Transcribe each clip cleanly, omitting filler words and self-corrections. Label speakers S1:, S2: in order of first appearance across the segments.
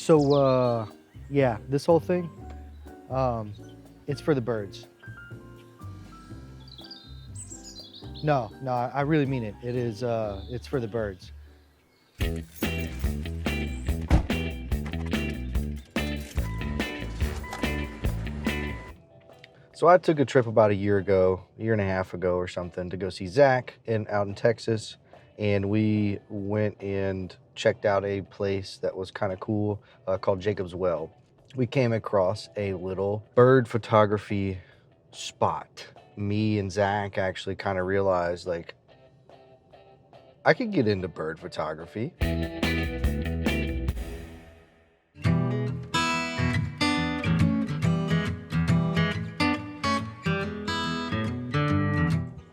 S1: So, yeah, this whole thing, it's for the birds. No, I really mean it. It is, it's for the birds. So I took a trip about a year and a half ago or something, to go see Zach out in Texas. And we went and checked out a place that was kind of cool called Jacob's Well. We came across a little bird photography spot. Me and Zach actually kind of realized, like, I could get into bird photography.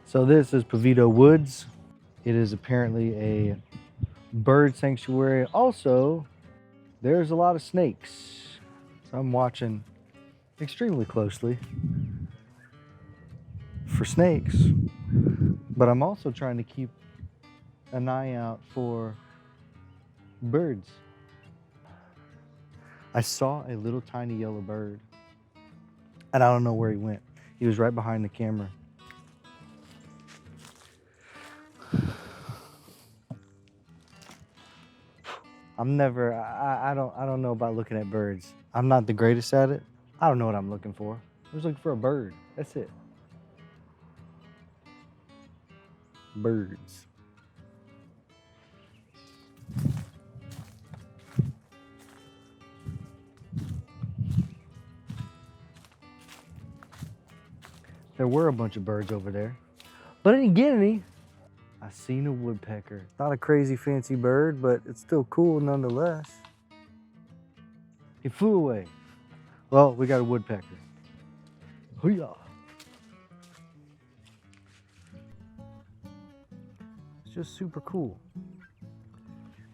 S1: So this is Peveto Woods. It is apparently a bird sanctuary. Also, there's a lot of snakes. So I'm watching extremely closely for snakes, but I'm also trying to keep an eye out for birds. I saw a little tiny yellow bird, and I don't know where he went. He was right behind the camera. I don't know about looking at birds. I'm not the greatest at it. I don't know what I'm looking for. I was looking for a bird. That's it. Birds. There were a bunch of birds over there, but I didn't get any. I seen a woodpecker. Not a crazy fancy bird, but it's still cool nonetheless. He flew away. Well, we got a woodpecker. Hoo-yah. It's just super cool.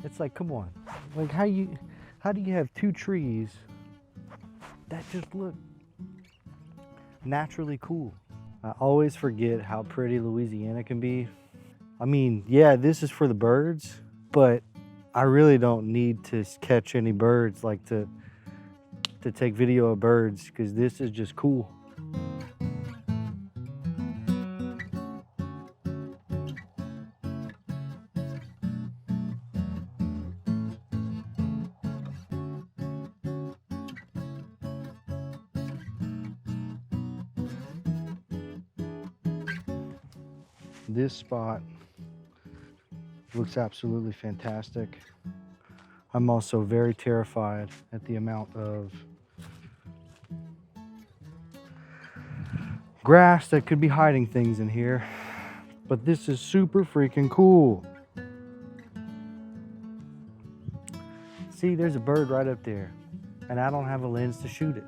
S1: It's like, come on. Like, how do you have two trees that just look naturally cool? I always forget how pretty Louisiana can be. I mean, yeah, this is for the birds, but I really don't need to catch any birds, like to take video of birds, because this is just cool. This spot looks absolutely fantastic. I'm also very terrified at the amount of grass that could be hiding things in here, but this is super freaking cool. See, there's a bird right up there, and I don't have a lens to shoot it.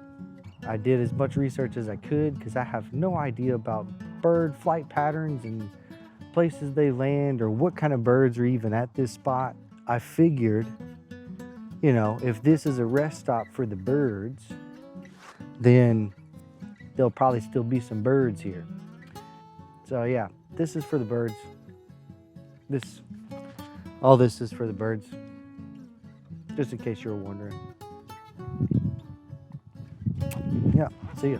S1: I did as much research as I could because I have no idea about bird flight patterns and places they land or what kind of birds are even at this spot. I figured, you know, if this is a rest stop for the birds, then there'll probably still be some birds here. So yeah, this is for the birds. All this is for the birds, just in case you were wondering. Yeah, see ya.